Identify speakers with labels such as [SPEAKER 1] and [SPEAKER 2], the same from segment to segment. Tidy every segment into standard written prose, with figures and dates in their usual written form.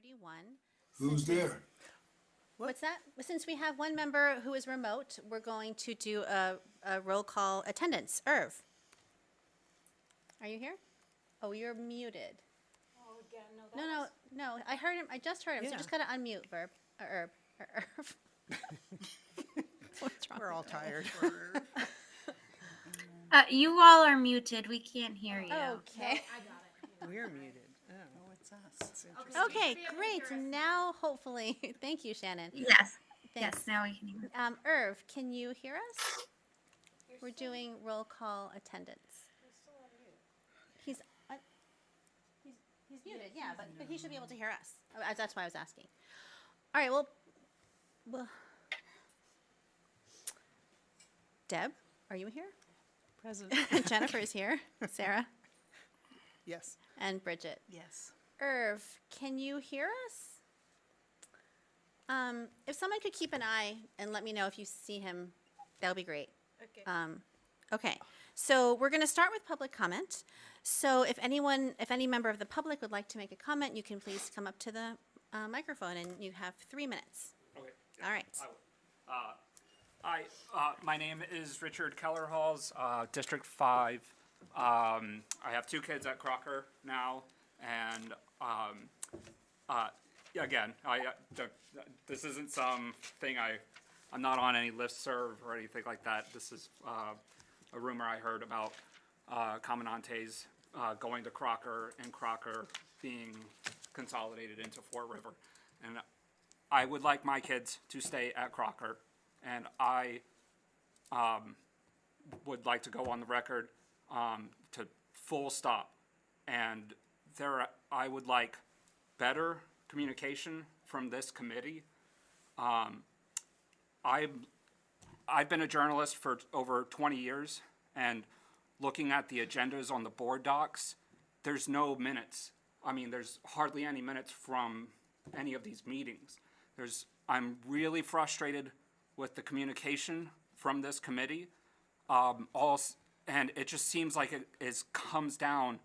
[SPEAKER 1] 31.
[SPEAKER 2] Who's there?
[SPEAKER 1] What's that? Since we have one member who is remote, we're going to do a roll call attendance. Irv, are you here? Oh, you're muted.
[SPEAKER 3] Oh, again,
[SPEAKER 1] No, I heard him. I just heard him. So
[SPEAKER 3] Yeah.
[SPEAKER 1] just gotta unmute, Irv. What's wrong?
[SPEAKER 3] We're all tired.
[SPEAKER 4] You all are muted. We can't hear you.
[SPEAKER 1] Okay.
[SPEAKER 3] We're muted. Oh, it's us. It's
[SPEAKER 1] Okay, great. Now, hopefully, thank you, Shannon.
[SPEAKER 4] Yes.
[SPEAKER 1] Thanks.
[SPEAKER 4] Yes, now we can hear.
[SPEAKER 1] Irv, can you hear us? We're doing roll call attendance. He's muted, yeah, but he should be able to hear us. That's why I was asking. All right, well, Deb, are you here?
[SPEAKER 3] Present.
[SPEAKER 1] Jennifer is here. Sarah
[SPEAKER 3] Yes.
[SPEAKER 1] and Bridget.
[SPEAKER 3] Yes.
[SPEAKER 1] Irv, can you hear us? If someone could keep an eye and let me know if you see him, that would be great.
[SPEAKER 3] Okay.
[SPEAKER 1] Okay, so we're going to start with public comment. So if any member of the public would like to make a comment, you can please come up to the microphone, and you have 3 minutes.
[SPEAKER 5] Okay.
[SPEAKER 1] All right.
[SPEAKER 5] Hi, my name is Richard Kellerhalls, District 5. I have 2 kids at Crocker now, and again, this isn't something I'm not on any listserv or anything like that. This is a rumor I heard about Comandantes going to Crocker and Crocker being consolidated into Fort River. And I would like my kids to stay at Crocker, and I would like to go on the record to full stop. And I would like better communication from this committee. I've been a journalist for over 20 years, and looking at the agendas on the board docs, there's no minutes. I mean, there's hardly any minutes from any of these meetings. I'm really frustrated with the communication from this committee. And it just seems like it comes down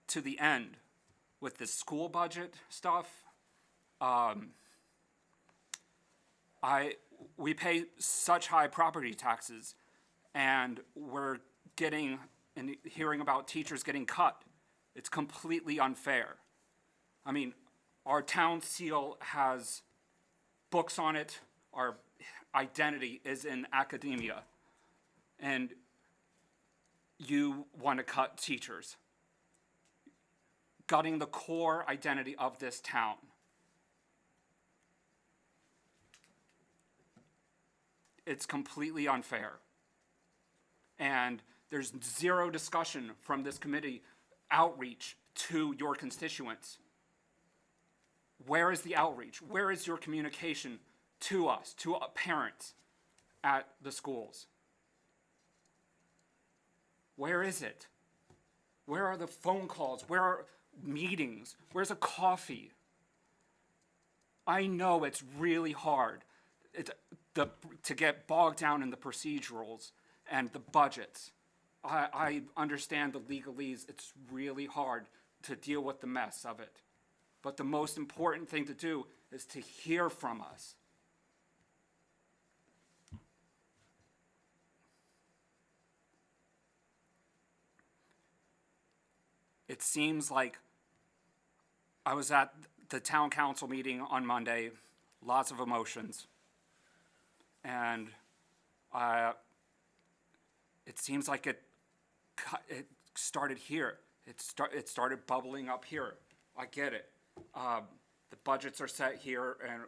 [SPEAKER 5] to the end with the school budget stuff. We pay such high property taxes, and we're hearing about teachers getting cut. It's completely unfair. I mean, our town seal has books on it. Our identity is in academia, and you want to cut teachers, gutting the core identity of this town. It's completely unfair. And there's zero discussion from this committee outreach to your constituents. Where is the outreach? Where is your communication to us, to parents at the schools? Where is it? Where are the phone calls? Where are meetings? Where's a coffee? I know it's really hard to get bogged down in the procedurals and the budgets. I understand the legalese. It's really hard to deal with the mess of it. But the most important thing to do is to hear from us. It seems like I was at the town council meeting on Monday, lots of emotions. And it seems like it started here. It started bubbling up here. I get it. The budgets are set here, and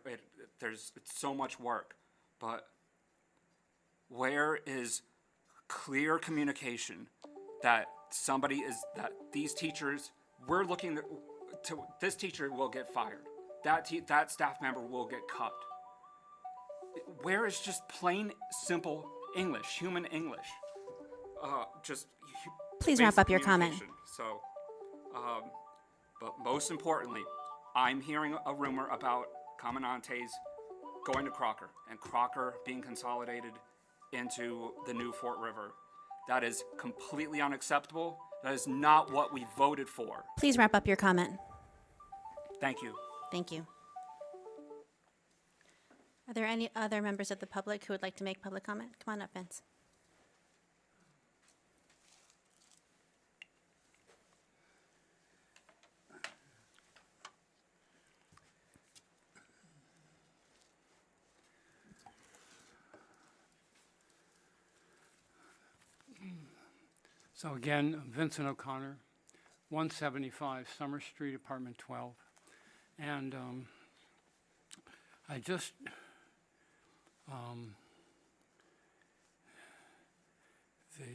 [SPEAKER 5] it's so much work. But where is clear communication that these teachers, we're looking to this teacher will get fired. That staff member will get cut. Where is just plain, simple English, human English?
[SPEAKER 1] Please wrap up your comment.
[SPEAKER 5] So, but most importantly, I'm hearing a rumor about Comandantes going to Crocker and Crocker being consolidated into the new Fort River. That is completely unacceptable. That is not what we voted for.
[SPEAKER 1] Please wrap up your comment.
[SPEAKER 5] Thank you.
[SPEAKER 1] Thank you. Are there any other members of the public who would like to make public comment? Come on up, Vince.
[SPEAKER 2] So again, Vincent O'Connor, 175 Summer Street, Apartment 12. And I just, the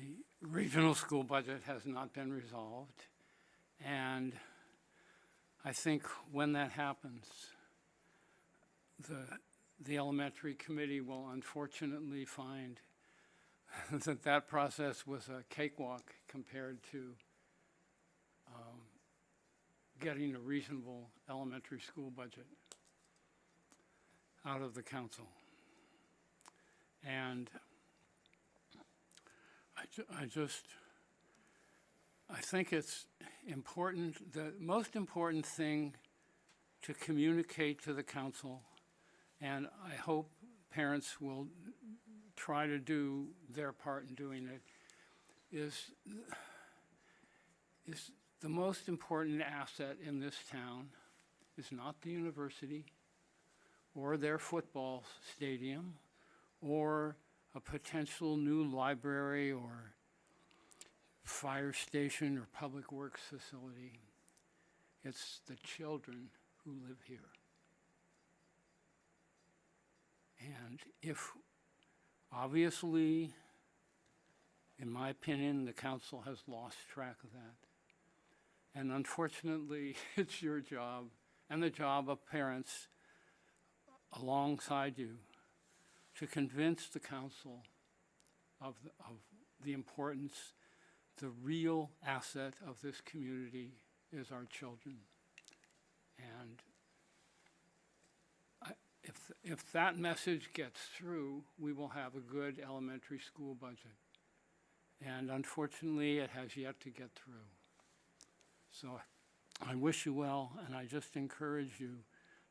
[SPEAKER 2] regional school budget has not been resolved. And I think when that happens, the elementary committee will unfortunately find that process was a cakewalk compared to getting a reasonable elementary school budget out of the council. And I think it's important, the most important thing to communicate to the council, and I hope parents will try to do their part in doing it, is the most important asset in this town is not the university or their football stadium or a potential new library or fire station or public works facility. It's the children who live here. And if, obviously, in my opinion, the council has lost track of that. And unfortunately, it's your job and the job of parents alongside you to convince the council of the importance, the real asset of this community is our children. And if that message gets through, we will have a good elementary school budget. And unfortunately, it has yet to get through. So I wish you well, and I just encourage you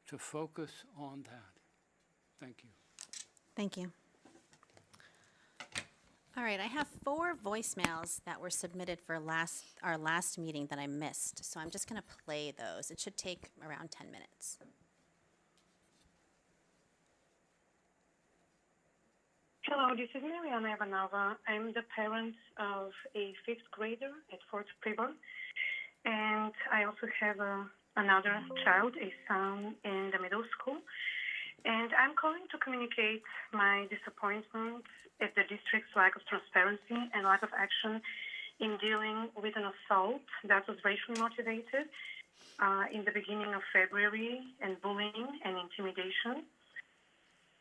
[SPEAKER 2] to focus on that. Thank you.
[SPEAKER 1] Thank you. All right, I have 4 voicemails that were submitted for our last meeting that I missed. So I'm just going to play those. It should take around 10 minutes.
[SPEAKER 6] Hello, this is Mariana Ivanova. I'm the parent of a 5th grader at Fort River, and I also have another child, a son in the middle school. And I'm calling to communicate my disappointment at the district's lack of transparency and lack of action in dealing with an assault that was racially motivated in the beginning of February, and bullying and intimidation.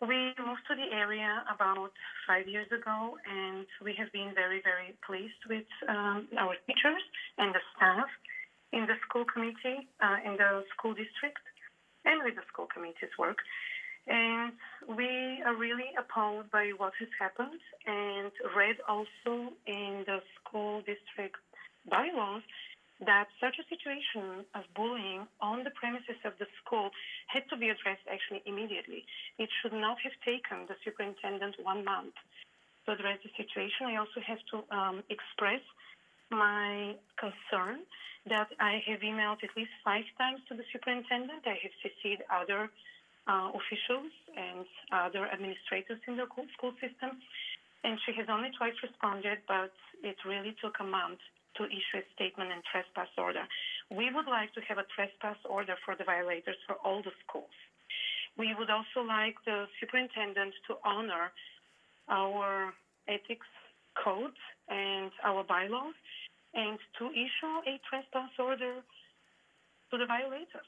[SPEAKER 6] We moved to the area about 5 years ago, and we have been very, very pleased with our teachers and the staff in the school committee, in the school district, and with the school committee's work. And we are really appalled by what has happened, and read also in the school district bylaws that such a situation of bullying on the premises of the school had to be addressed actually immediately. It should not have taken the superintendent 1 month to address the situation. I also have to express my concern that I have emailed at least 5 times to the superintendent. I have CC'd other officials and other administrators in the school system, and she has only twice responded, but it really took a month to issue a statement and trespass order. We would like to have a trespass order for the violators for all the schools. We would also like the superintendent to honor our ethics code and our bylaws, and to issue a trespass order to the violators.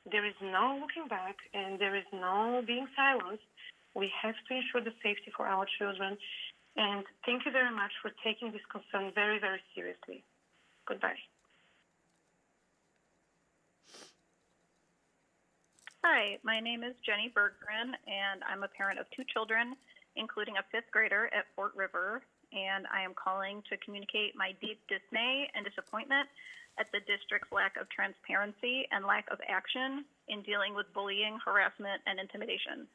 [SPEAKER 6] There is no looking back, and there is no being silenced. We have to ensure the safety for our children. And thank you very much for taking this concern very, very seriously. Goodbye.
[SPEAKER 7] Hi, my name is Jenny Berggren, and I'm a parent of 2 children, including a 5th grader at Fort River. and I am calling to communicate my deep dismay and disappointment at the district's lack of transparency and lack of action in dealing with bullying, harassment, and intimidation.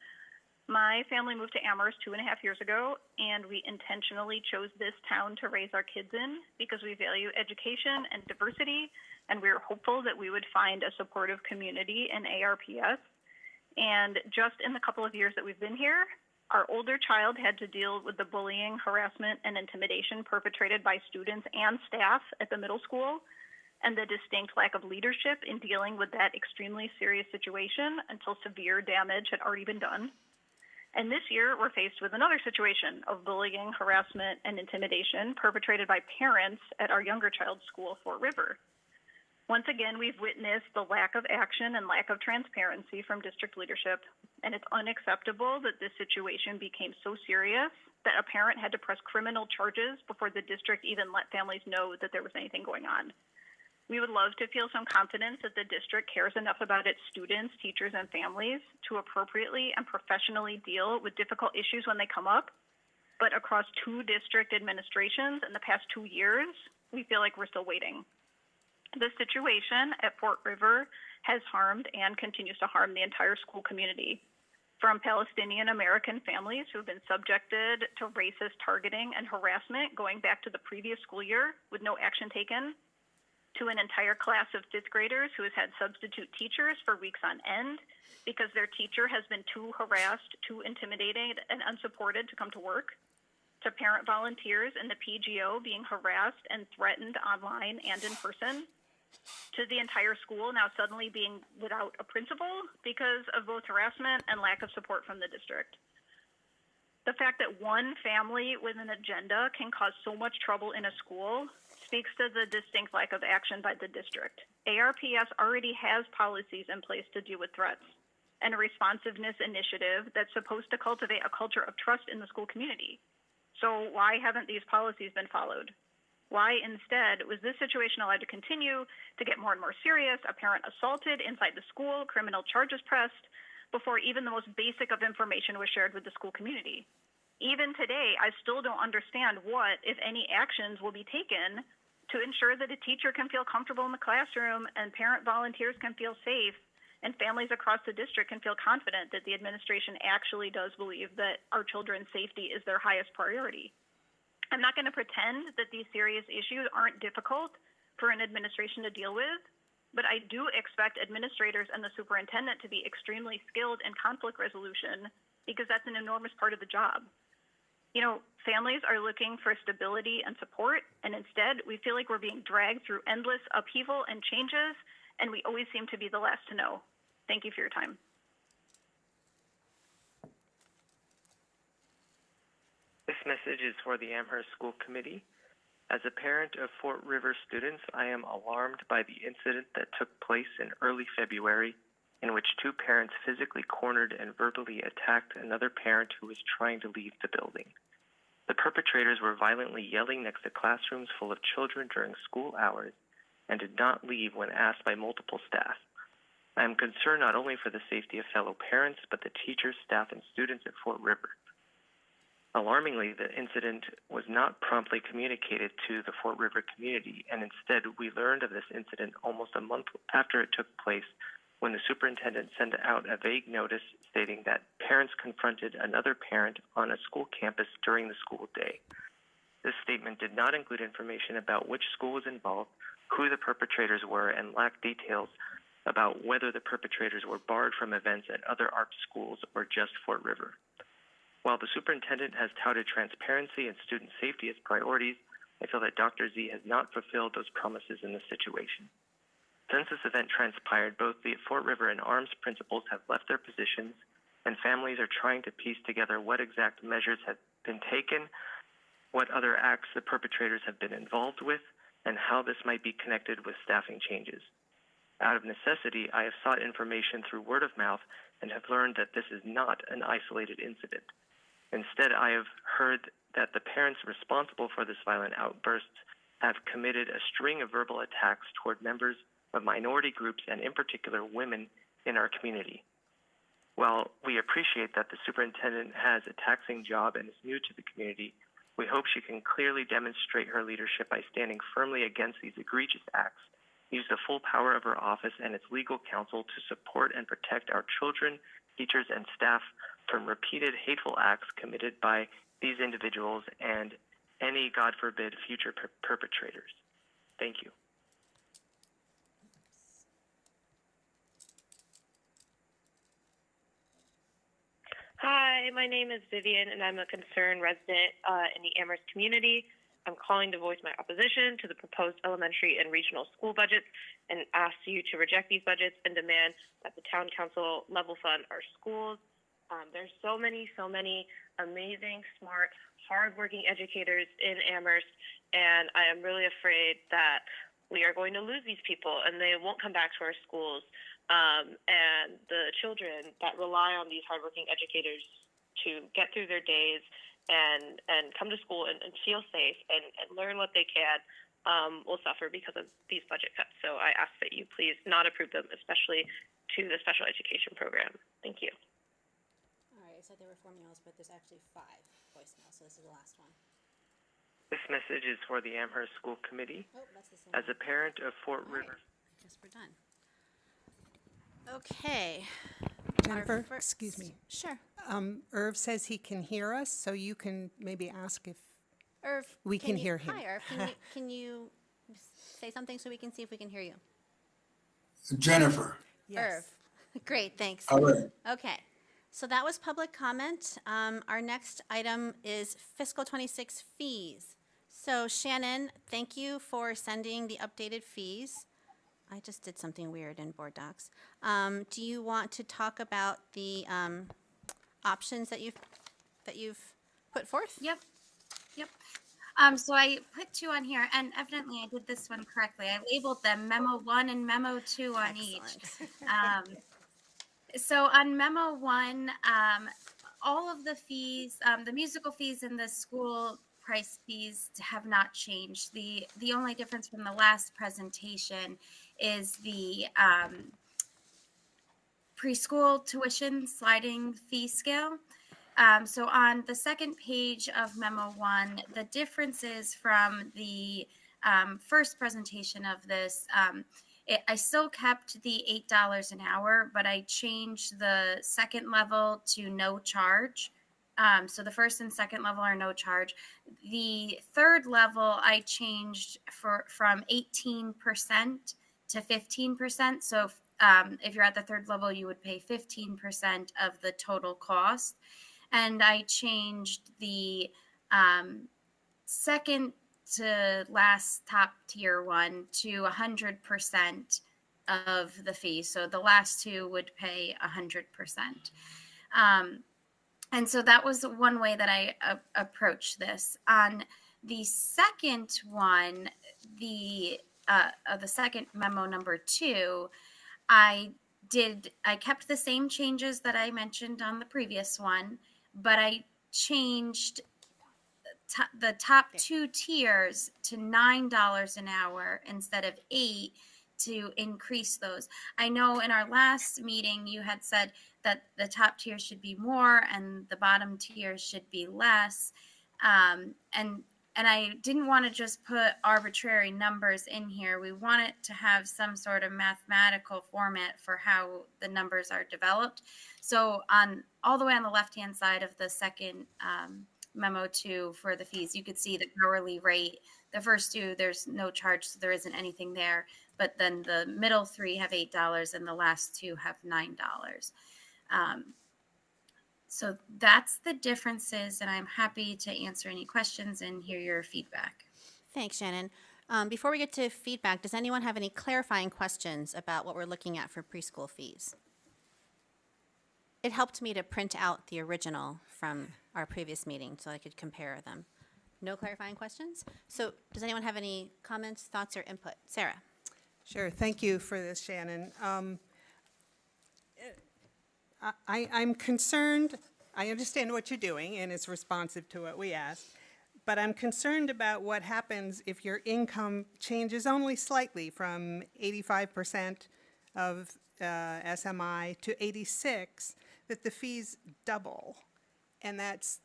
[SPEAKER 7] My family moved to Amherst 2.5 years ago, and we intentionally chose this town to raise our kids in because we value education and diversity, and we were hopeful that we would find a supportive community in ARPS. And just in the couple of years that we've been here, our older child had to deal with the bullying, harassment, and intimidation perpetrated by students and staff at the middle school, and the distinct lack of leadership in dealing with that extremely serious situation until severe damage had already been done. And this year, we're faced with another situation of bullying, harassment, and intimidation perpetrated by parents at our younger child's school, Fort River. Once again, we've witnessed the lack of action and lack of transparency from district leadership, and it's unacceptable that this situation became so serious that a parent had to press criminal charges before the district even let families know that there was anything going on. We would love to feel some confidence that the district cares enough about its students, teachers, and families to appropriately and professionally deal with difficult issues when they come up. But across 2 district administrations in the past 2 years, we feel like we're still waiting. The situation at Fort River has harmed and continues to harm the entire school community. From Palestinian American families who have been subjected to racist targeting and harassment going back to the previous school year with no action taken, to an entire class of 5th graders who has had substitute teachers for weeks on end because their teacher has been too harassed, too intimidated, and unsupported to come to work, to parent volunteers in the PGO being harassed and threatened online and in person, to the entire school now suddenly being without a principal because of both harassment and lack of support from the district. The fact that one family with an agenda can cause so much trouble in a school speaks to the distinct lack of action by the district. ARPS already has policies in place to deal with threats and a responsiveness initiative that's supposed to cultivate a culture of trust in the school community. So why haven't these policies been followed? Why instead was this situation allowed to continue to get more and more serious, a parent assaulted inside the school, criminal charges pressed, before even the most basic of information was shared with the school community? Even today, I still don't understand what, if any, actions will be taken to ensure that a teacher can feel comfortable in the classroom and parent volunteers can feel safe and families across the district can feel confident that the administration actually does believe that our children's safety is their highest priority. I'm not going to pretend that these serious issues aren't difficult for an administration to deal with, but I do expect administrators and the superintendent to be extremely skilled in conflict resolution because that's an enormous part of the job. You know, families are looking for stability and support, and instead we feel like we're being dragged through endless upheaval and changes, and we always seem to be the last to know. Thank you for your time.
[SPEAKER 8] This message is for the Amherst School Committee. As a parent of Fort River students, I am alarmed by the incident that took place in early February in which 2 parents physically cornered and verbally attacked another parent who was trying to leave the building. The perpetrators were violently yelling next to classrooms full of children during school hours and did not leave when asked by multiple staff. I am concerned not only for the safety of fellow parents, but the teachers, staff, and students at Fort River. Alarmingly, the incident was not promptly communicated to the Fort River community, and instead we learned of this incident almost a month after it took place when the superintendent sent out a vague notice stating that parents confronted another parent on a school campus during the school day. This statement did not include information about which school was involved, who the perpetrators were, and lacked details about whether the perpetrators were barred from events at other art schools or just Fort River. While the superintendent has touted transparency and student safety as priorities, I feel that Dr. Z has not fulfilled those promises in this situation. Since this event transpired, both the Fort River and ARMS principals have left their positions, and families are trying to piece together what exact measures have been taken, what other acts the perpetrators have been involved with, and how this might be connected with staffing changes. Out of necessity, I have sought information through word of mouth and have learned that this is not an isolated incident. Instead, I have heard that the parents responsible for this violent outburst have committed a string of verbal attacks toward members of minority groups and in particular women in our community. While we appreciate that the superintendent has a taxing job and is new to the community, We hope she can clearly demonstrate her leadership by standing firmly against these egregious acts, use the full power of her office and its legal counsel to support and protect our children, teachers, and staff from repeated hateful acts committed by these individuals and any, God forbid, future perpetrators. Thank you.
[SPEAKER 9] Hi, my name is Vivian, and I'm a concerned resident in the Amherst community. I'm calling to voice my opposition to the proposed elementary and regional school budgets and ask you to reject these budgets and demand that the town council level fund our schools. There's so many amazing, smart, hardworking educators in Amherst, and I am really afraid that we are going to lose these people and they won't come back to our schools. And the children that rely on these hardworking educators to get through their days and come to school and feel safe and learn what they can will suffer because of these budget cuts. So I ask that you please not approve them, especially to the special education program. Thank you.
[SPEAKER 1] All right, I said there were 4 meals, but there's actually 5 voicemails, so this is the last one.
[SPEAKER 8] This message is for the Amherst School Committee.
[SPEAKER 1] Oh, that's the same
[SPEAKER 8] As a
[SPEAKER 1] one.
[SPEAKER 8] parent of Fort
[SPEAKER 1] All right,
[SPEAKER 8] River.
[SPEAKER 1] I guess we're done. Okay.
[SPEAKER 3] Jennifer,
[SPEAKER 1] Our
[SPEAKER 3] excuse me.
[SPEAKER 1] Sure.
[SPEAKER 3] Irv says he can hear us, so you can maybe ask if
[SPEAKER 1] Irv,
[SPEAKER 3] we can hear him.
[SPEAKER 1] Hi, Irv. Can you say something so we can see if we can hear you?
[SPEAKER 10] Jennifer.
[SPEAKER 1] Irv. Great, thanks.
[SPEAKER 10] All right.
[SPEAKER 1] Okay. So that was public comment. Our next item is fiscal 26 fees. So Shannon, thank you for sending the updated fees. I just did something weird in board docs. Do you want to talk about the options that you've put forth?
[SPEAKER 4] Yep. So I put 2 on here, and evidently I did this one correctly. I labeled them Memo 1 and Memo 2 on each. So on Memo 1, all of the fees, the musical fees and the school price fees have not changed. The only difference from the last presentation is the preschool tuition sliding fee scale. So on the second page of Memo 1, the differences from the first presentation of this, I still kept the $8 an hour, but I changed the second level to no charge. So the first and second level are no charge. The third level I changed from 18% to 15%. So if you're at the third level, you would pay 15% of the total cost. And I changed the second to last top tier one to 100% of the fee. So the last 2 would pay 100%. And so that was one way that I approached this. On the second one, the second memo number 2, I kept the same changes that I mentioned on the previous one, but I changed the top 2 tiers to $9 an hour instead of $8 to increase those. I know in our last meeting you had said that the top tier should be more and the bottom tier should be less. And I didn't want to just put arbitrary numbers in here. We want it to have some sort of mathematical format for how the numbers are developed. So all the way on the left-hand side of the second memo 2 for the fees, you could see the hourly rate. The first 2, there's no charge, so there isn't anything there. But then the middle 3 have $8 and the last 2 have $9. So that's the differences, and I'm happy to answer any questions and hear your feedback.
[SPEAKER 1] Thanks, Shannon. Before we get to feedback, does anyone have any clarifying questions about what we're looking at for preschool fees? It helped me to print out the original from our previous meeting so I could compare them. No clarifying questions? So does anyone have any comments, thoughts, or input? Sarah?
[SPEAKER 3] Sure. Thank you for this, Shannon. I'm concerned. I understand what you're doing, and it's responsive to what we asked. But I'm concerned about what happens if your income changes only slightly from 85% of SMI to 86%, that the fees double. And that's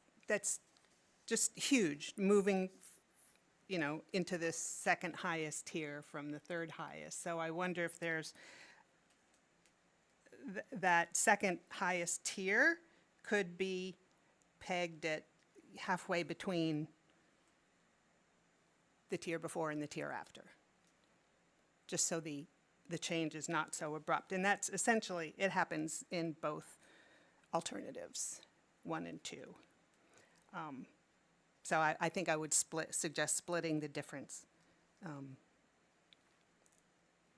[SPEAKER 3] just huge, moving, into this second highest tier from the third highest. So I wonder if there's that second highest tier could be pegged at halfway between the tier before and the tier after, just so the change is not so abrupt. And that's essentially, it happens in both alternatives, 1 and 2. So I think I would suggest splitting the difference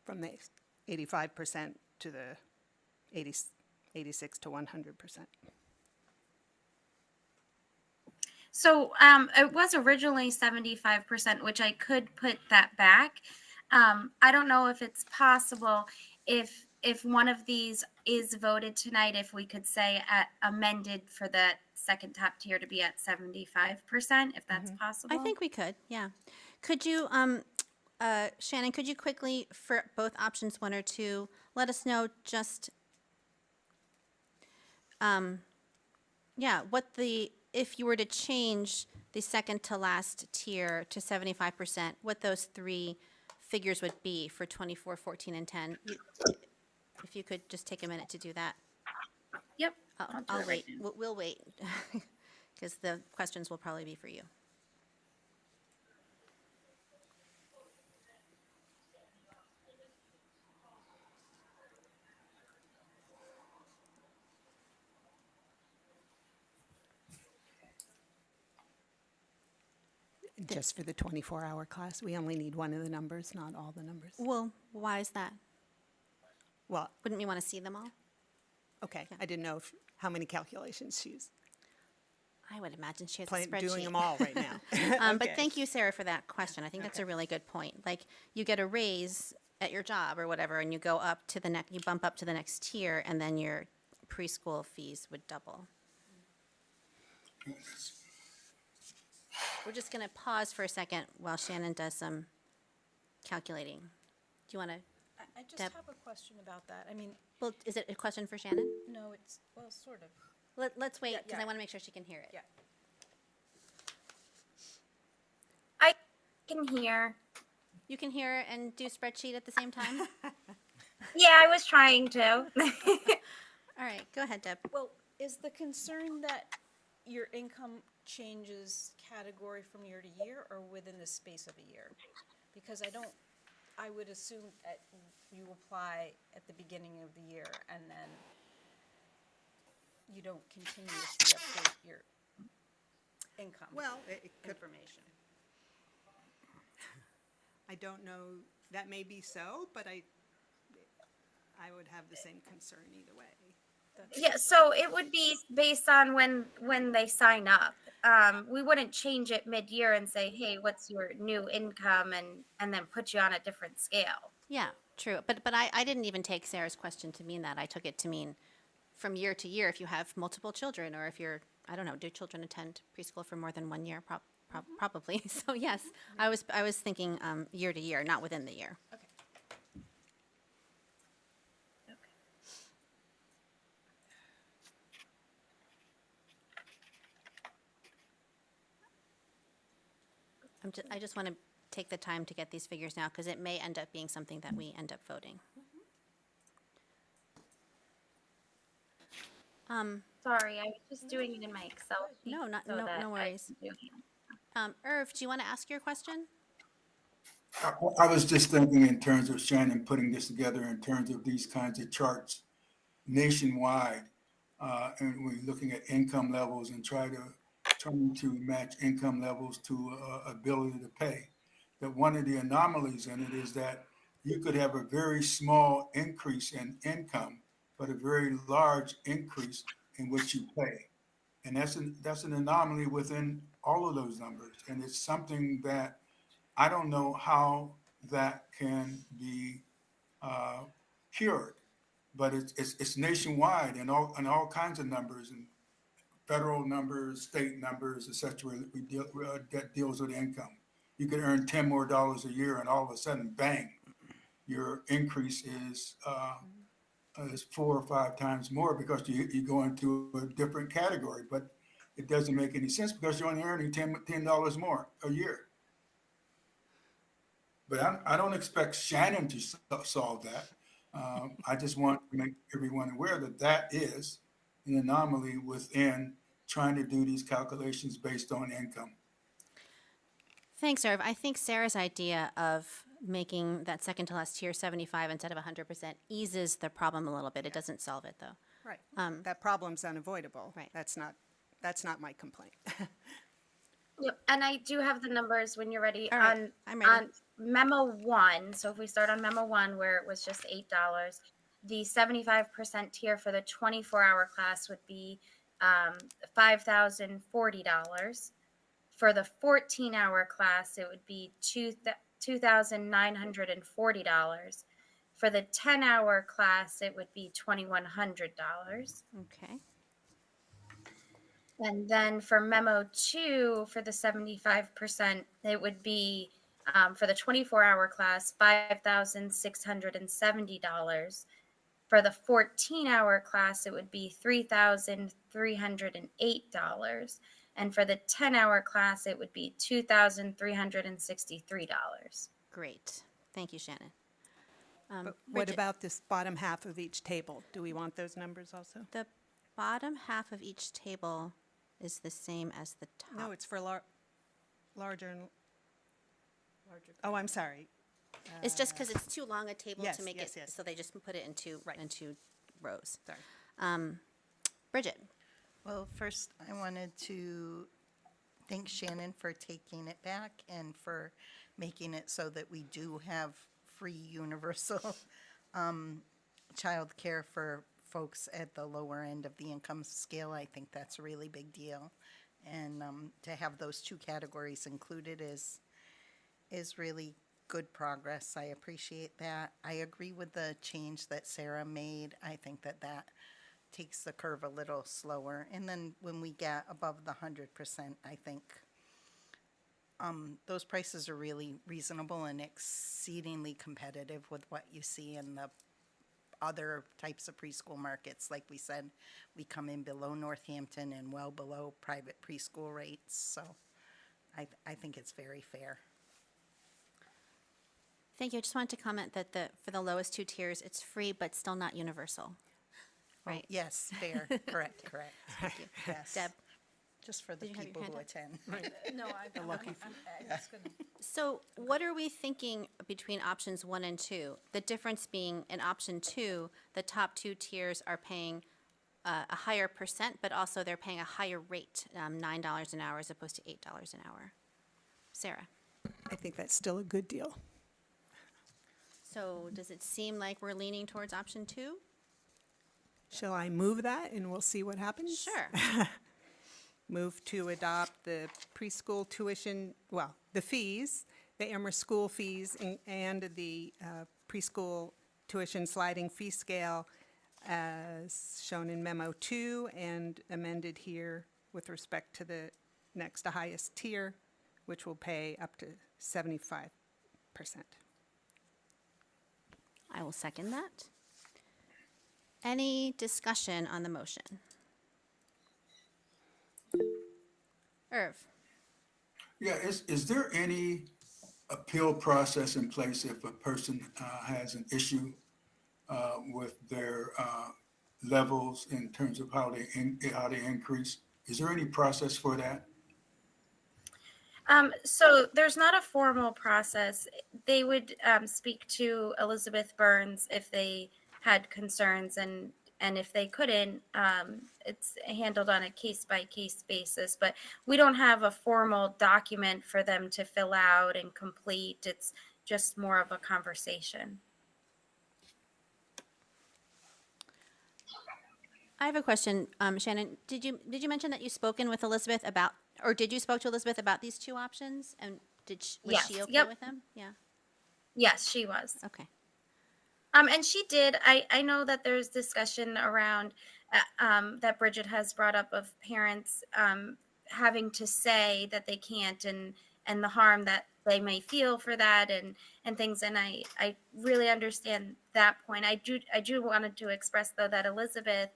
[SPEAKER 3] from the 85% to the 86 to 100%.
[SPEAKER 4] So it was originally 75%, which I could put that back. I don't know if it's possible if one of these is voted tonight, if we could say amended for that second top tier to be at 75%, if that's possible.
[SPEAKER 1] I think we could, yeah. Could you, Shannon, could you quickly, for both options 1 or 2, let us know just, what if you were to change the second to last tier to 75%, what those 3 figures would be for 24, 14, and 10. If you could just take a minute to do that.
[SPEAKER 4] Yep.
[SPEAKER 1] I'll wait. We'll wait because the questions will probably be for you.
[SPEAKER 3] Just for the 24-hour class, we only need one of the numbers, not all the numbers.
[SPEAKER 1] Well, why is that?
[SPEAKER 3] Well,
[SPEAKER 1] Wouldn't we want to see them all?
[SPEAKER 3] okay, I didn't know how many calculations she's
[SPEAKER 1] I would imagine she has a spreadsheet.
[SPEAKER 3] doing them all right now.
[SPEAKER 1] But
[SPEAKER 3] Okay.
[SPEAKER 1] thank you, Sarah, for that question. I think that's a really good point. Like, you get a raise at your job or whatever, and you go up to the next, you bump up to the next tier, and then your preschool fees would double. We're just going to pause for a second while Shannon does some calculating. Do you want to?
[SPEAKER 11] I just
[SPEAKER 1] Deb?
[SPEAKER 11] have a question about that. I mean,
[SPEAKER 1] Well, is it a question for Shannon?
[SPEAKER 11] no, it's, well, sort of.
[SPEAKER 1] Let's wait
[SPEAKER 11] Yeah,
[SPEAKER 1] because
[SPEAKER 11] yeah.
[SPEAKER 1] I want to make sure she can hear it.
[SPEAKER 11] Yeah.
[SPEAKER 4] I can hear.
[SPEAKER 1] You can hear and do spreadsheet at the same time?
[SPEAKER 4] Yeah, I was trying to.
[SPEAKER 1] All right, go ahead, Deb.
[SPEAKER 11] Well, is the concern that your income changes category from year to year or within the space of a year? Because I would assume that you apply at the beginning of the year and then you don't continuously update your income
[SPEAKER 3] Well, it could,
[SPEAKER 11] information.
[SPEAKER 3] I don't know, that may be so, but I would have the same concern either way.
[SPEAKER 4] Yeah, so it would be based on when they sign up. We wouldn't change it mid-year and say, hey, what's your new income, and then put you on a different scale.
[SPEAKER 1] Yeah, true. But I didn't even take Sarah's question to mean that. I took it to mean from year to year if you have multiple children or if you're, I don't know, do children attend preschool for more than 1 year? Probably. So yes, I was thinking year to year, not within the year.
[SPEAKER 11] Okay.
[SPEAKER 1] I just want to take the time to get these figures now because it may end up being something that we end up voting.
[SPEAKER 4] Sorry, I was just doing it in my Excel sheet.
[SPEAKER 1] No,
[SPEAKER 4] so that
[SPEAKER 1] no
[SPEAKER 4] I
[SPEAKER 1] worries.
[SPEAKER 4] can do it.
[SPEAKER 1] Irv, do you want to ask your question?
[SPEAKER 10] I was just thinking in terms of Shannon putting this together in terms of these kinds of charts nationwide. And we're looking at income levels and trying to match income levels to ability to pay. That one of the anomalies in it is that you could have a very small increase in income, but a very large increase in what you pay. And that's an anomaly within all of those numbers. And it's something that I don't know how that can be cured, but it's nationwide and all kinds of numbers and federal numbers, state numbers, et cetera, that deals with income. You could earn $10 more a year, and all of a sudden, bang, your increase is 4 or 5 times more because you go into a different category. But it doesn't make any sense because you're only earning $10 more a year. But I don't expect Shannon to solve that. I just want to make everyone aware that that is an anomaly within trying to do these calculations based on income.
[SPEAKER 1] Thanks, Irv. I think Sarah's idea of making that second to last tier 75 instead of 100% eases the problem a little bit. It doesn't solve it, though.
[SPEAKER 3] Right. That problem's unavoidable.
[SPEAKER 1] Right.
[SPEAKER 3] That's not my complaint.
[SPEAKER 4] Yep, and I do have the numbers when you're ready.
[SPEAKER 1] All right, I'm ready.
[SPEAKER 4] On memo 1, so if we start on memo 1 where it was just $8, the 75% tier for the 24-hour class would be $5,040. For the 14-hour class, it would be $2,940. For the 10-hour class, it would be $2,100.
[SPEAKER 1] Okay.
[SPEAKER 4] And then for memo 2, for the 75%, it would be for the 24-hour class, $5,670. For the 14-hour class, it would be $3,308. And for the 10-hour class, it would be $2,363.
[SPEAKER 1] Great. Thank you, Shannon.
[SPEAKER 3] But what
[SPEAKER 1] Bridget,
[SPEAKER 3] about this bottom half of each table? Do we want those numbers also?
[SPEAKER 1] the bottom half of each table is the same as the top?
[SPEAKER 3] No, it's for larger and larger. Oh, I'm sorry.
[SPEAKER 1] It's just because it's too long a table
[SPEAKER 3] yes,
[SPEAKER 1] to make
[SPEAKER 3] yes,
[SPEAKER 1] it,
[SPEAKER 3] yes.
[SPEAKER 1] so they just put it in two rows.
[SPEAKER 3] Sorry.
[SPEAKER 1] Bridget,
[SPEAKER 12] Well, first, I wanted to thank Shannon for taking it back and for making it so that we do have free universal child care for folks at the lower end of the income scale. I think that's a really big deal. And to have those two categories included is really good progress. I appreciate that. I agree with the change that Sarah made. I think that takes the curve a little slower. And then when we get above the 100%, I think those prices are really reasonable and exceedingly competitive with what you see in the other types of preschool markets. Like we said, we come in below Northampton and well below private preschool rates. So I think it's very fair.
[SPEAKER 1] thank you. I just wanted to comment that for the lowest two tiers, it's free but still not universal. Right?
[SPEAKER 12] Yes, fair. Correct. Yes.
[SPEAKER 1] Deb?
[SPEAKER 12] Just for the
[SPEAKER 1] Did you have your
[SPEAKER 12] people
[SPEAKER 1] hand
[SPEAKER 12] who
[SPEAKER 1] up?
[SPEAKER 12] attend.
[SPEAKER 11] No, I'm just gonna,
[SPEAKER 1] So what are we thinking between options 1 and 2? The difference being in option 2, the top two tiers are paying a higher percent, but also they're paying a higher rate, $9 an hour as opposed to $8 an hour. Sarah?
[SPEAKER 3] I think that's still a good deal.
[SPEAKER 1] So does it seem like we're leaning towards option 2?
[SPEAKER 3] Shall I move that and we'll see what happens?
[SPEAKER 1] Sure.
[SPEAKER 3] Move to adopt the preschool tuition, well, the fees, the Amherst school fees and the preschool tuition sliding fee scale as shown in memo 2 and amended here with respect to the next to highest tier, which will pay up to 75%.
[SPEAKER 1] I will second that. Any discussion on the motion? Irv?
[SPEAKER 10] Yeah, is there any appeal process in place if a person has an issue with their levels in terms of how they increase? Is there any process for that?
[SPEAKER 4] So there's not a formal process. They would speak to Elizabeth Burns if they had concerns, and if they couldn't, it's handled on a case-by-case basis. But we don't have a formal document for them to fill out and complete. It's just more of a conversation.
[SPEAKER 1] I have a question, Shannon. Did you mention that you spoken with Elizabeth about, or did you spoke to Elizabeth about these two options? And was
[SPEAKER 4] Yes,
[SPEAKER 1] she okay
[SPEAKER 4] yep.
[SPEAKER 1] with them? Yeah.
[SPEAKER 4] Yes, she was.
[SPEAKER 1] Okay.
[SPEAKER 4] And she did. I know that there's discussion around that Bridget has brought up of parents having to say that they can't and the harm that they may feel for that and things. And I really understand that point. I do wanted to express though that Elizabeth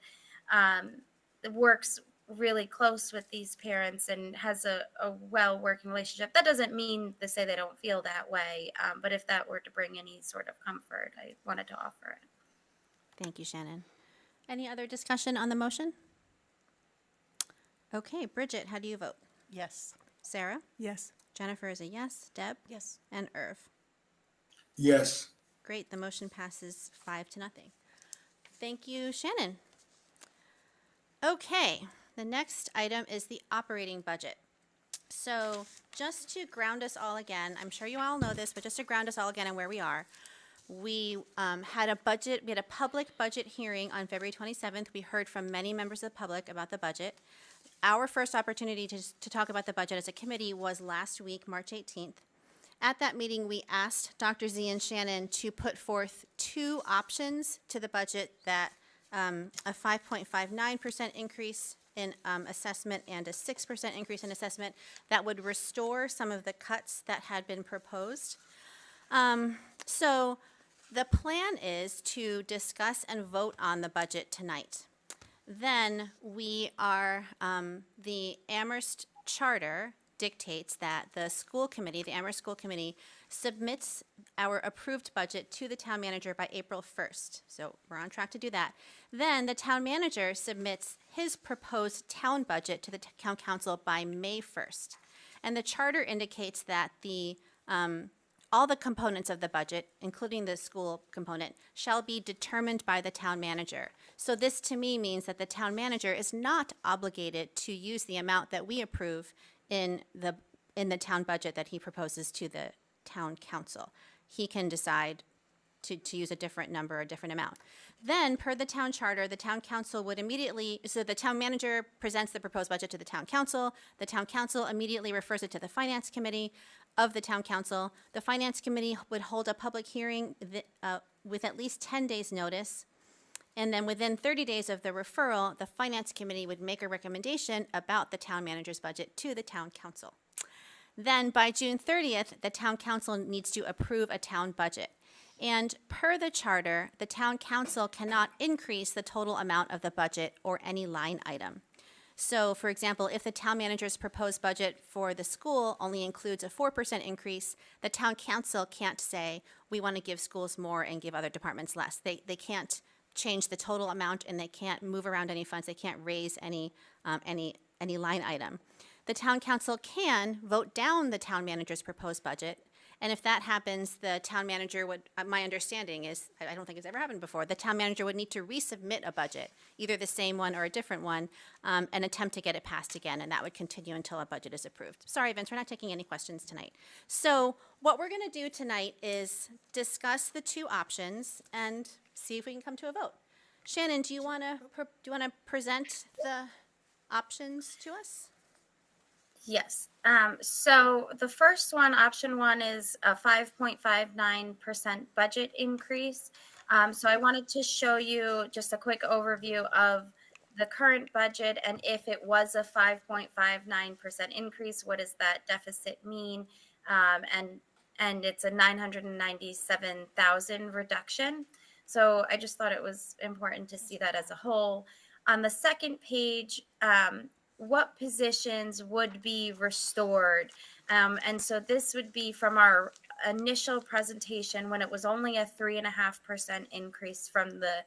[SPEAKER 4] works really close with these parents and has a well working relationship. That doesn't mean to say they don't feel that way, but if that were to bring any sort of comfort, I wanted to offer it.
[SPEAKER 1] Thank you, Shannon. Any other discussion on the motion? Okay, Bridget, how do you vote?
[SPEAKER 12] Yes.
[SPEAKER 1] Sarah?
[SPEAKER 3] Yes.
[SPEAKER 1] Jennifer is a yes. Deb?
[SPEAKER 11] Yes.
[SPEAKER 1] And Irv?
[SPEAKER 10] Yes.
[SPEAKER 1] Great, the motion passes 5-0. Thank you, Shannon. Okay, the next item is the operating budget. So just to ground us all again, I'm sure you all know this, but just to ground us all again on where we are, we had a public budget hearing on February 27th. We heard from many members of the public about the budget. Our first opportunity to talk about the budget as a committee was last week, March 18th. At that meeting, we asked Dr. Z and Shannon to put forth two options to the budget, that a 5.59% increase in assessment and a 6% increase in assessment that would restore some of the cuts that had been proposed. So the plan is to discuss and vote on the budget tonight. Then the Amherst charter dictates that the Amherst School Committee submits our approved budget to the town manager by April 1st. So we're on track to do that. Then the town manager submits his proposed town budget to the town council by May 1st. And the charter indicates that all the components of the budget, including the school component, shall be determined by the town manager. So this to me means that the town manager is not obligated to use the amount that we approve in the town budget that he proposes to the town council. He can decide to use a different number, a different amount. Then, per the town charter, the town council would so the town manager presents the proposed budget to the town council immediately refers it to the finance committee of the town council. The finance committee would hold a public hearing with at least 10 days' notice. And then within 30 days of the referral, the finance committee would make a recommendation about the town manager's budget to the town council. Then by June 30th, the town council needs to approve a town budget. And per the charter, the town council cannot increase the total amount of the budget or any line item. So, for example, if the town manager's proposed budget for the school only includes a 4% increase, the town council can't say, we want to give schools more and give other departments less. They can't change the total amount, and they can't move around any funds. They can't raise any line item. The town council can vote down the town manager's proposed budget, and if that happens, the town manager would, my understanding is, I don't think it's ever happened before, the town manager would need to resubmit a budget, either the same one or a different one, and attempt to get it passed again, and that would continue until a budget is approved. Sorry, Vince, we're not taking any questions tonight. So what we're going to do tonight is discuss the two options and see if we can come to a vote. Shannon, do you want to present the options to us?
[SPEAKER 4] Yes. So the first one, option one, is a 5.59% budget increase. So I wanted to show you just a quick overview of the current budget, and if it was a 5.59% increase, what does that deficit mean? And it's a 997,000 reduction. So I just thought it was important to see that as a whole. On the second page, what positions would be restored? And so this would be from our initial presentation when it was only a 3.5% increase from the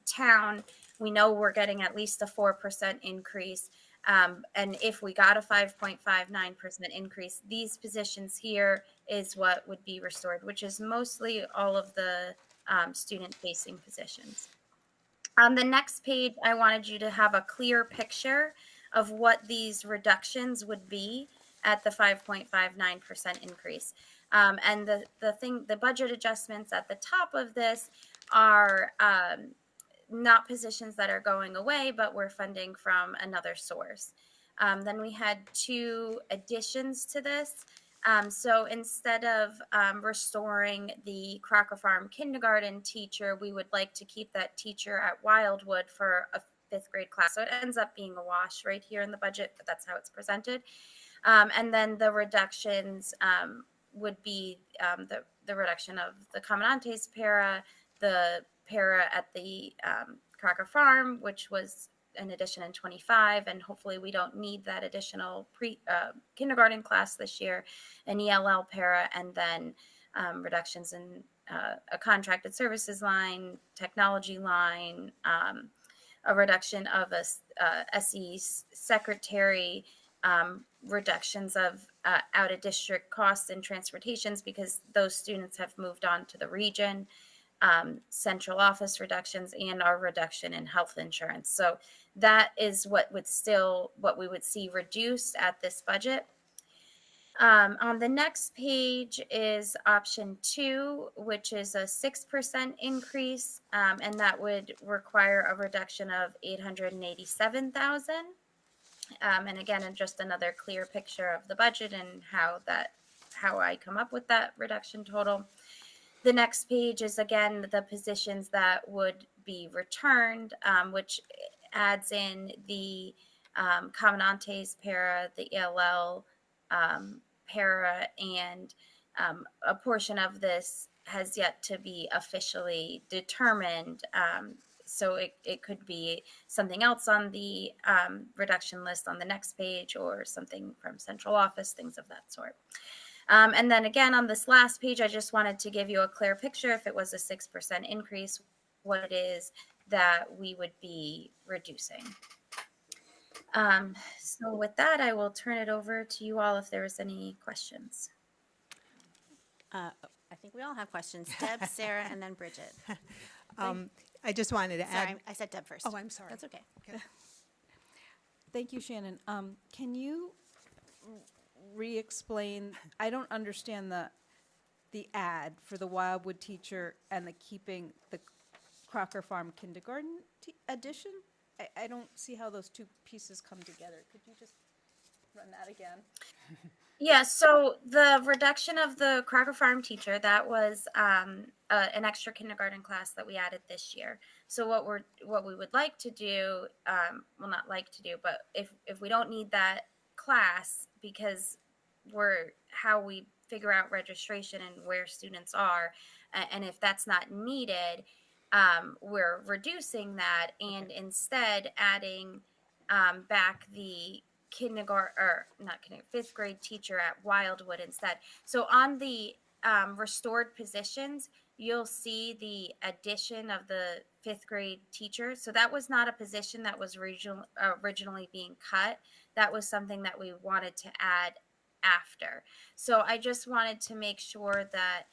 [SPEAKER 4] town. We know we're getting at least a 4% increase. And if we got a 5.59% increase, these positions here is what would be restored, which is mostly all of the student-facing positions. On the next page, I wanted you to have a clear picture of what these reductions would be at the 5.59% increase. And the budget adjustments at the top of this are not positions that are going away, but we're funding from another source. Then we had two additions to this. So instead of restoring the Crocker Farm kindergarten teacher, we would like to keep that teacher at Wildwood for a 5th grade class. So it ends up being a wash right here in the budget, but that's how it's presented. And then the reductions would be the reduction of the Comandante's para, the para at the Crocker Farm, which was an addition in 25, and hopefully we don't need that additional kindergarten class this year, an ELL para, and then reductions in a contracted services line, technology line, a reduction of a SE secretary, reductions of out of district costs and transportations because those students have moved on to the region, central office reductions, and our reduction in health insurance. So that is what we would see reduced at this budget. On the next page is option 2, which is a 6% increase, and that would require a reduction of $887,000. And again, just another clear picture of the budget and how I come up with that reduction total. The next page is again the positions that would be returned, which adds in the Covenantes para, the ELL para, and a portion of this has yet to be officially determined. So it could be something else on the reduction list on the next page, or something from central office, things of that sort. And then again, on this last page, I just wanted to give you a clear picture, if it was a 6% increase, what it is that we would be reducing. So with that, I will turn it over to you all if there's any questions.
[SPEAKER 1] I think we all have questions. Deb, Sarah, and then Bridget.
[SPEAKER 3] I just wanted to add.
[SPEAKER 1] Sorry, I said Deb first.
[SPEAKER 3] Oh, I'm sorry.
[SPEAKER 1] That's okay.
[SPEAKER 11] Thank you, Shannon. Can you re-explain? I don't understand the ad for the Wildwood teacher and the keeping the Crocker Farm kindergarten addition. I don't see how those two pieces come together. Could you just run that again?
[SPEAKER 4] Yeah, so the reduction of the Crocker Farm teacher, that was an extra kindergarten class that we added this year. So what we would like to do, well, not like to do, but if we don't need that class, because how we figure out registration and where students are, and if that's not needed, we're reducing that and instead adding back the fifth grade teacher at Wildwood instead. So on the restored positions, you'll see the addition of the fifth grade teacher. So that was not a position that was originally being cut. That was something that we wanted to add after. So I just wanted to make sure that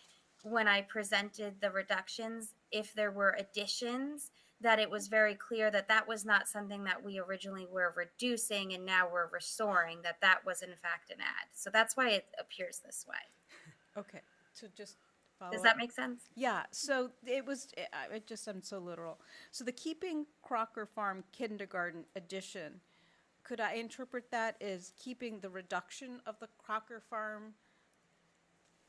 [SPEAKER 4] when I presented the reductions, if there were additions, that it was very clear that that was not something that we originally were reducing and now we're restoring, that was in fact an add. So that's why it appears this way.
[SPEAKER 11] Okay, so just follow
[SPEAKER 4] Does
[SPEAKER 11] up.
[SPEAKER 4] that make sense?
[SPEAKER 11] Yeah, so I'm so literal. So the keeping Crocker Farm kindergarten addition, could I interpret that as keeping the reduction of the Crocker Farm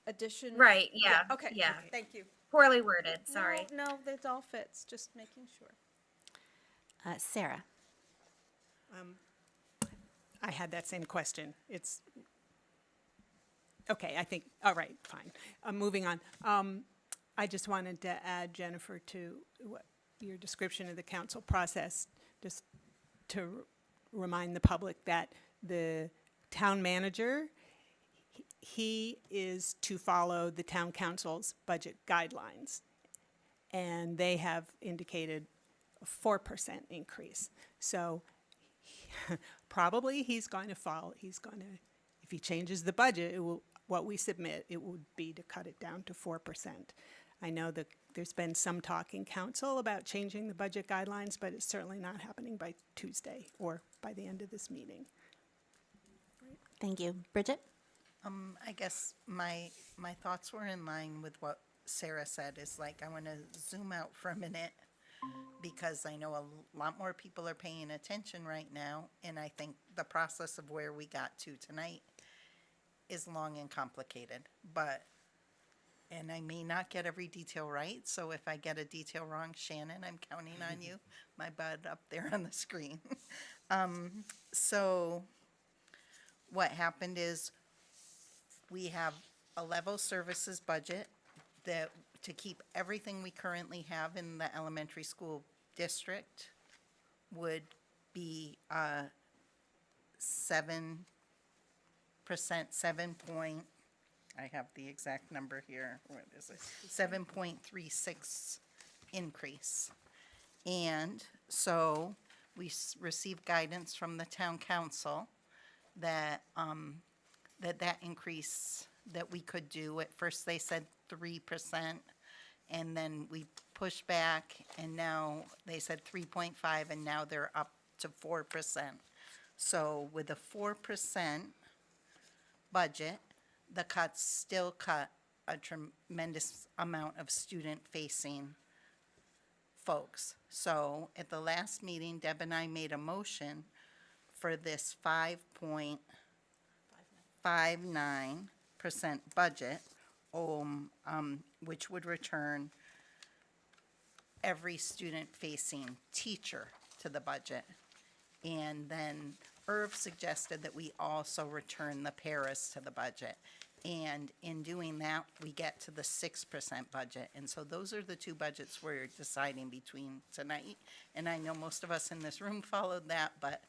[SPEAKER 11] addition?
[SPEAKER 4] Right, yeah.
[SPEAKER 11] Okay,
[SPEAKER 4] yeah.
[SPEAKER 11] okay, thank you.
[SPEAKER 4] Poorly worded, sorry.
[SPEAKER 11] No, that all fits, just making sure.
[SPEAKER 1] Sarah.
[SPEAKER 3] I had that same question. It's okay. I think. All right. Fine. Moving on. I just wanted to add, Jennifer, to your description of the council process, just to remind the public that the town manager, he is to follow the town council's budget guidelines, and they have indicated a 4% increase. So probably he's going to follow. If he changes the budget, what we submit, it would be to cut it down to 4%. I know that there's been some talk in council about changing the budget guidelines, but it's certainly not happening by Tuesday or by the end of this meeting.
[SPEAKER 1] Thank you. Bridget?
[SPEAKER 12] I guess my thoughts were in line with what Sarah said. Is like, I want to zoom out for a minute because I know a lot more people are paying attention right now, and I think the process of where we got to tonight is long and complicated. And I may not get every detail right, so if I get a detail wrong, Shannon, I'm counting on you, my bud up there on the screen. So what happened is, we have a level services budget that to keep everything we currently have in the elementary school district would be 7%, 7 point, I have the exact number here, what is it? 7.36 increase. And so we received guidance from the town council that, that increase that we could do, at first they said 3%, and then we pushed back, and now they said 3.5, and now they're up to 4%. So with a 4% budget, the cuts still cut a tremendous amount of student-facing folks. So at the last meeting, Deb and I made a motion for this 5.59% budget, which would return every student-facing teacher to the budget. And then Irv suggested that we also return the paras to the budget. And in doing that, we get to the 6% budget. And so those are the two budgets we're deciding between tonight. And I know most of us in this room followed that, but,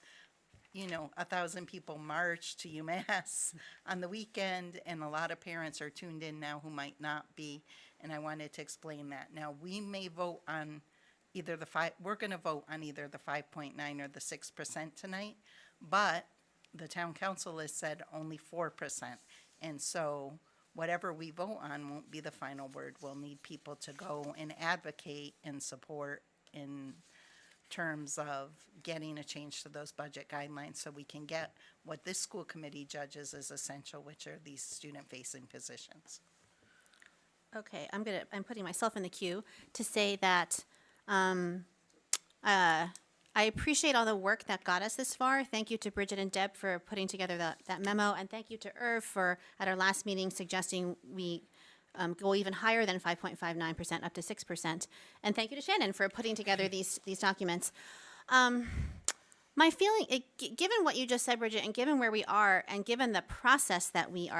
[SPEAKER 12] you know, 1,000 people marched to UMass on the weekend, and a lot of parents are tuned in now who might not be. And I wanted to explain that. Now, we may vote on either we're going to vote on either the 5.9 or the 6% tonight, but the town council has said only 4%. And so whatever we vote on won't be the final word. We'll need people to go and advocate and support in terms of getting a change to those budget guidelines so we can get what this school committee judges as essential, which are these student-facing positions.
[SPEAKER 1] Okay, I'm putting myself in the queue to say that I appreciate all the work that got us this far. Thank you to Bridget and Deb for putting together that memo, and thank you to Irv for, at our last meeting, suggesting we go even higher than 5.59%, up to 6%. And thank you to Shannon for putting together these documents. My feeling, given what you just said, Bridget, and given where we are, and given the process that we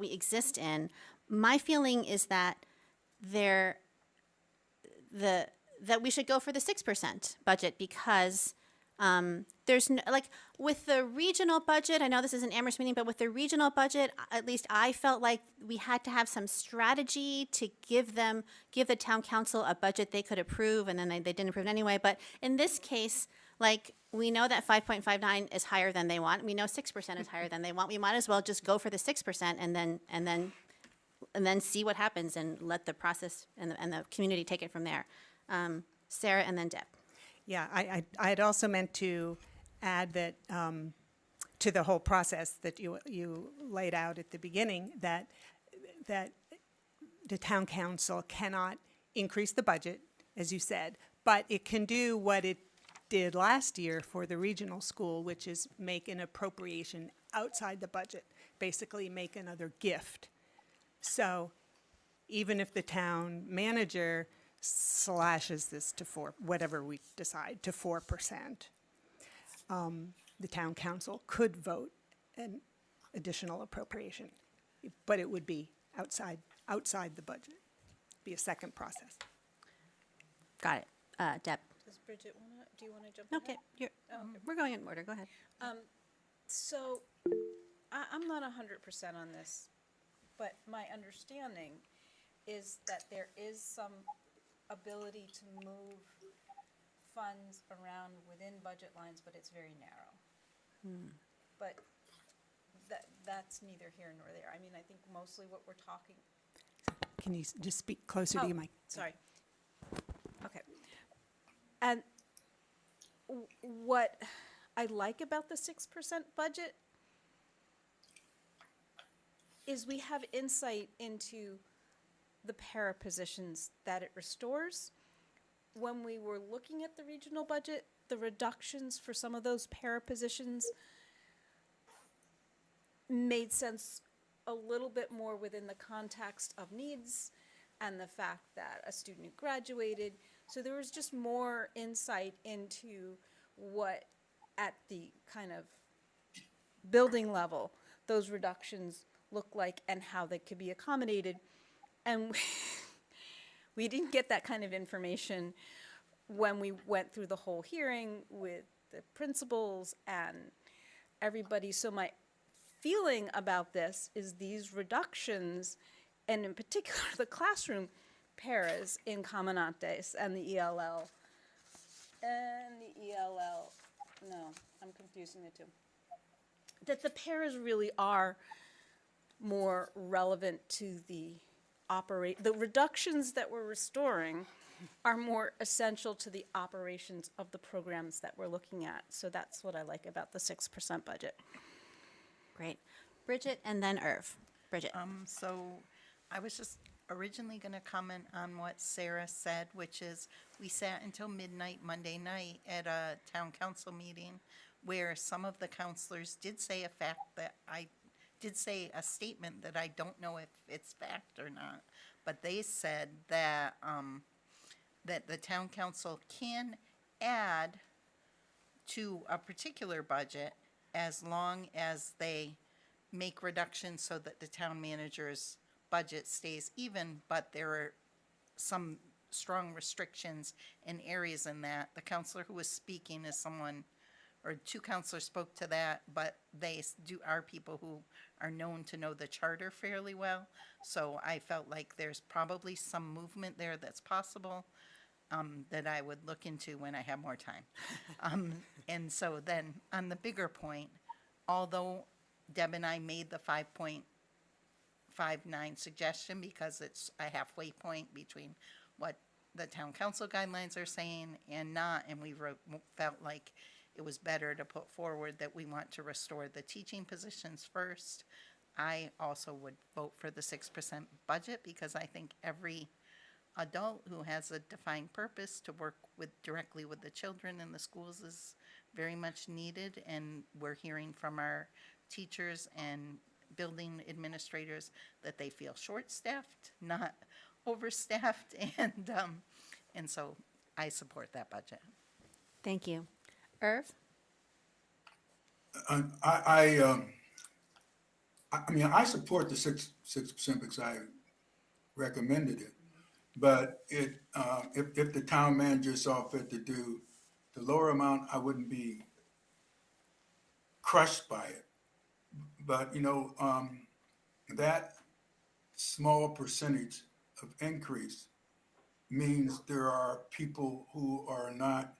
[SPEAKER 1] exist in, my feeling is that that we should go for the 6% budget, because there's no, like, with the regional budget, I know this is an Amherst meeting, but with the regional budget, at least I felt like we had to have some strategy to give the town council a budget they could approve, and then they didn't approve it anyway. But in this case, like, we know that 5.59 is higher than they want. We know 6% is higher than they want. We might as well just go for the 6% and then see what happens, and let the process and the community take it from there. Sarah and then Deb.
[SPEAKER 3] Yeah, I had also meant to add that to the whole process that you laid out at the beginning, that the town council cannot increase the budget, as you said, but it can do what it did last year for the regional school, which is make an appropriation outside the budget, basically make another gift. So even if the town manager slashes this to whatever we decide, to 4%, the town council could vote an additional appropriation, but it would be outside the budget. Be a second process.
[SPEAKER 1] Got it. Deb.
[SPEAKER 11] Does Bridget do you want to jump in?
[SPEAKER 1] Okay, we're going in order. Go ahead.
[SPEAKER 11] So I'm not 100% on this, but my understanding is that there is some ability to move funds around within budget lines, but it's very narrow. But that's neither here nor there. I mean, I think mostly what we're talking.
[SPEAKER 3] Can you just speak closer to your mic?
[SPEAKER 11] Sorry. Okay. And what I like about the 6% budget is we have insight into the para positions that it restores. When we were looking at the regional budget, the reductions for some of those para positions made sense a little bit more within the context of needs and the fact that a student graduated. So there was just more insight into what, at the kind of building level, those reductions look like and how they could be accommodated. And we didn't get that kind of information when we went through the whole hearing with the principals and everybody. So my feeling about this is these reductions, and in particular the classroom paras in Comanantes and the ELL, no, I'm confusing the two, that the paras really are more relevant to the the reductions that we're restoring are more essential to the operations of the programs that we're looking at. So that's what I like about the 6% budget.
[SPEAKER 1] Great. Bridget and then Irv. Bridget.
[SPEAKER 12] So I was just originally going to comment on what Sarah said, which is we sat until midnight Monday night at a town council meeting where some of the counselors did say a statement that I don't know if it's fact or not, but they said that that the town council can add to a particular budget as long as they make reductions so that the town manager's budget stays even, but there are some strong restrictions in areas in that. The counselor who was speaking is someone, or two counselors spoke to that, but they are people who are known to know the charter fairly well. So I felt like there's probably some movement there that's possible. That I would look into when I have more time. And so then on the bigger point, although Deb and I made the 5.59 suggestion because it's a halfway point between what the town council guidelines are saying and not, and we felt like it was better to put forward that we want to restore the teaching positions first. I also would vote for the 6% budget because I think every adult who has a defined purpose to work directly with the children in the schools is very much needed, and we're hearing from our teachers and building administrators that they feel short-staffed, not overstaffed, and so I support that budget.
[SPEAKER 1] Thank you. Irv?
[SPEAKER 10] I mean, I support the 6% because I recommended it. But if the town manager saw fit to do the lower amount, I wouldn't be crushed by it. But, that small percentage of increase means there are people who are not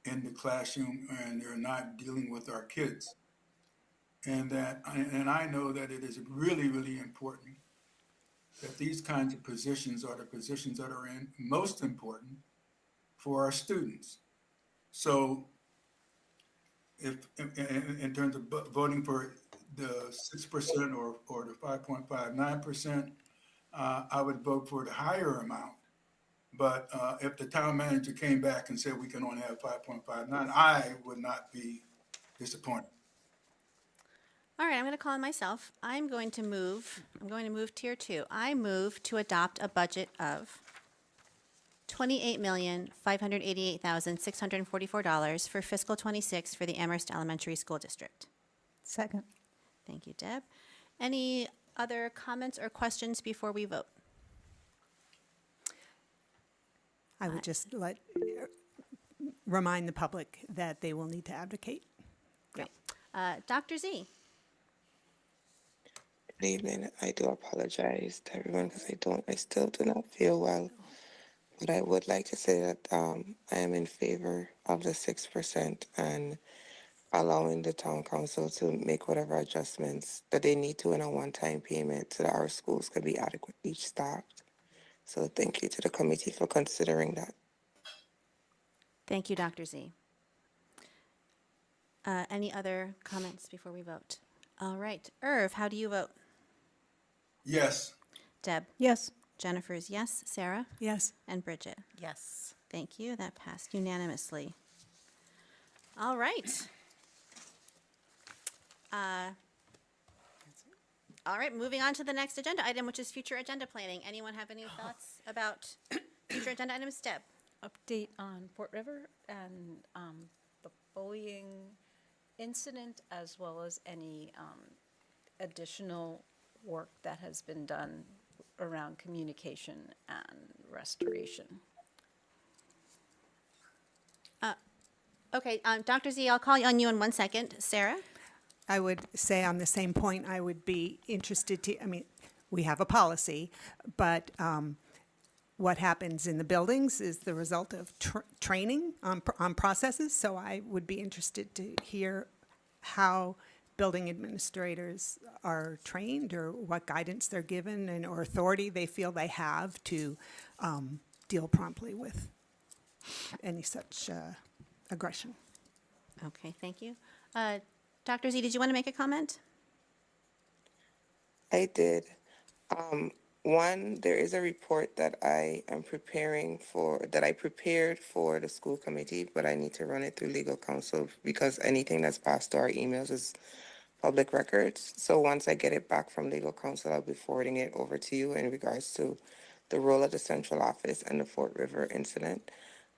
[SPEAKER 10] in the classroom and they're not dealing with our kids. And I know that it is really, really important that these kinds of positions are the positions that are most important for our students. So if in terms of voting for the 6% or the 5.59%, I would vote for the higher amount. But if the town manager came back and said we can only have 5.59, I would not be disappointed.
[SPEAKER 1] All right, I'm going to call on myself. I'm going to move tier 2. I move to adopt a budget of $28,588,644 for fiscal 26 for the Amherst Elementary School District.
[SPEAKER 3] Second.
[SPEAKER 1] Thank you, Deb. Any other comments or questions before we vote?
[SPEAKER 3] I would just remind the public that they will need to advocate.
[SPEAKER 1] Great. Dr. Z?
[SPEAKER 13] Good evening. I do apologize to everyone because I still do not feel well. But I would like to say that I am in favor of the 6% and allowing the town council to make whatever adjustments that they need to in a one-time payment so that our schools can be adequately staffed. So thank you to the committee for considering that.
[SPEAKER 1] Thank you, Dr. Z. Any other comments before we vote? All right. Irv, how do you vote?
[SPEAKER 10] Yes.
[SPEAKER 1] Deb?
[SPEAKER 3] Yes.
[SPEAKER 1] Jennifer's yes. Sarah?
[SPEAKER 3] Yes.
[SPEAKER 1] And Bridget?
[SPEAKER 12] Yes.
[SPEAKER 1] Thank you. That passed unanimously. All right. All right, moving on to the next agenda item, which is future agenda planning. Anyone have any thoughts about future agenda items? Deb?
[SPEAKER 11] Update on Fort River and the bullying incident, as well as any additional work that has been done around communication and restoration.
[SPEAKER 1] Okay, Dr. Z, I'll call on you in 1 second. Sarah?
[SPEAKER 3] I would say on the same point, I would be interested to, I mean, we have a policy, but what happens in the buildings is the result of training on processes. So I would be interested to hear how building administrators are trained, or what guidance they're given, and or authority they feel they have to deal promptly with any such aggression.
[SPEAKER 1] Okay, thank you. Dr. Z, did you want to make a comment?
[SPEAKER 13] I did. One, there is a report that I am preparing for, that I prepared for the school committee, but I need to run it through legal counsel because anything that's passed to our emails is public records. So once I get it back from legal counsel, I'll be forwarding it over to you in regards to the role of the central office and the Fort River incident.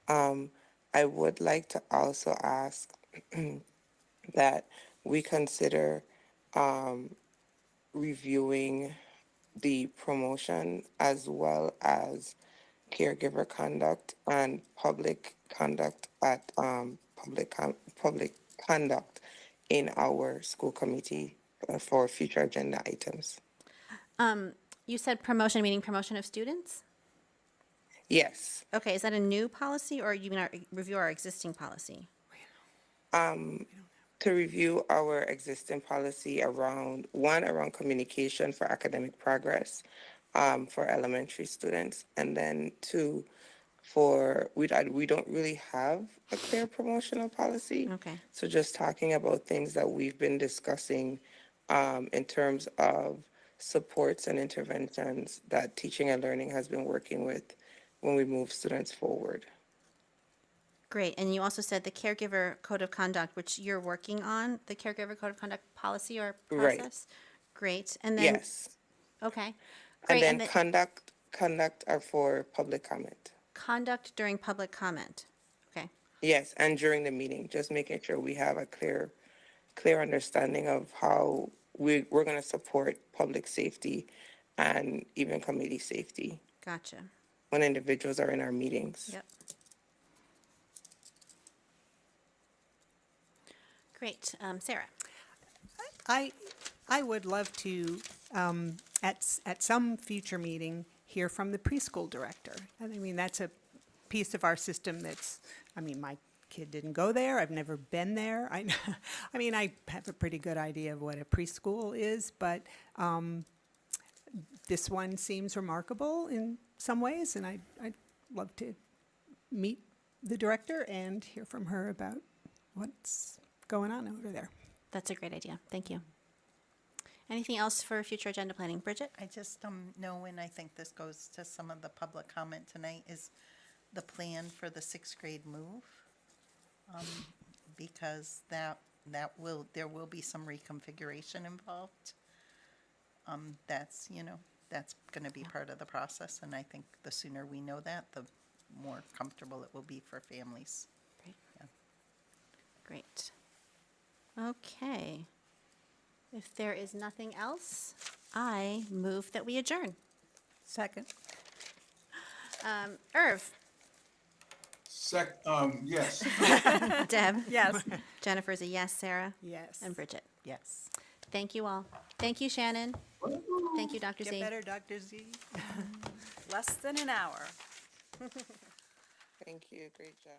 [SPEAKER 13] I would like to also ask that we consider reviewing the promotion as well as caregiver conduct and public conduct at public conduct in our school committee for future agenda items.
[SPEAKER 1] You said promotion, meaning promotion of students?
[SPEAKER 13] Yes.
[SPEAKER 1] Okay, is that a new policy, or you mean review our existing policy?
[SPEAKER 13] To review our existing policy around communication for academic progress for elementary students, and then two, we don't really have a clear promotional policy.
[SPEAKER 1] Okay.
[SPEAKER 13] So just talking about things that we've been discussing in terms of supports and interventions that teaching and learning has been working with when we move students forward.
[SPEAKER 1] Great, and you also said the caregiver code of conduct, which you're working on, the caregiver code of conduct policy or process?
[SPEAKER 13] Right.
[SPEAKER 1] Great, and then.
[SPEAKER 13] Yes.
[SPEAKER 1] Okay.
[SPEAKER 13] And
[SPEAKER 1] Great,
[SPEAKER 13] then conduct are for public comment.
[SPEAKER 1] Conduct during public comment. Okay,
[SPEAKER 13] Yes, and during the meeting, just making sure we have a clear understanding of how we're going to support public safety and even committee safety
[SPEAKER 1] gotcha.
[SPEAKER 13] when individuals are in our meetings.
[SPEAKER 1] Yep. Great, Sarah.
[SPEAKER 3] I would love to, at some future meeting, hear from the preschool director. And I mean, that's a piece of our system that's, I mean, my kid didn't go there. I've never been there. I mean, I have a pretty good idea of what a preschool is, but this one seems remarkable in some ways, and I'd love to meet the director and hear from her about what's going on over there.
[SPEAKER 1] That's a great idea. Thank you. Anything else for future agenda planning? Bridget?
[SPEAKER 12] I just know, and I think this goes to some of the public comment tonight, is the plan for the 6th grade move. Because there will be some reconfiguration involved. That's going to be part of the process, and I think the sooner we know that, the more comfortable it will be for families.
[SPEAKER 1] Great. Yeah. Great. Okay. If there is nothing else, I move that we adjourn.
[SPEAKER 3] Second.
[SPEAKER 1] Irv?
[SPEAKER 10] Yes.
[SPEAKER 1] Deb?
[SPEAKER 3] Yes.
[SPEAKER 1] Jennifer's a yes. Sarah?
[SPEAKER 3] Yes.
[SPEAKER 1] And Bridget?
[SPEAKER 3] Yes.
[SPEAKER 1] Thank you all. Thank you, Shannon. Thank you, Dr. Z.
[SPEAKER 3] Get better, Dr. Z.
[SPEAKER 11] Less than an hour.
[SPEAKER 13] Thank you. Great job.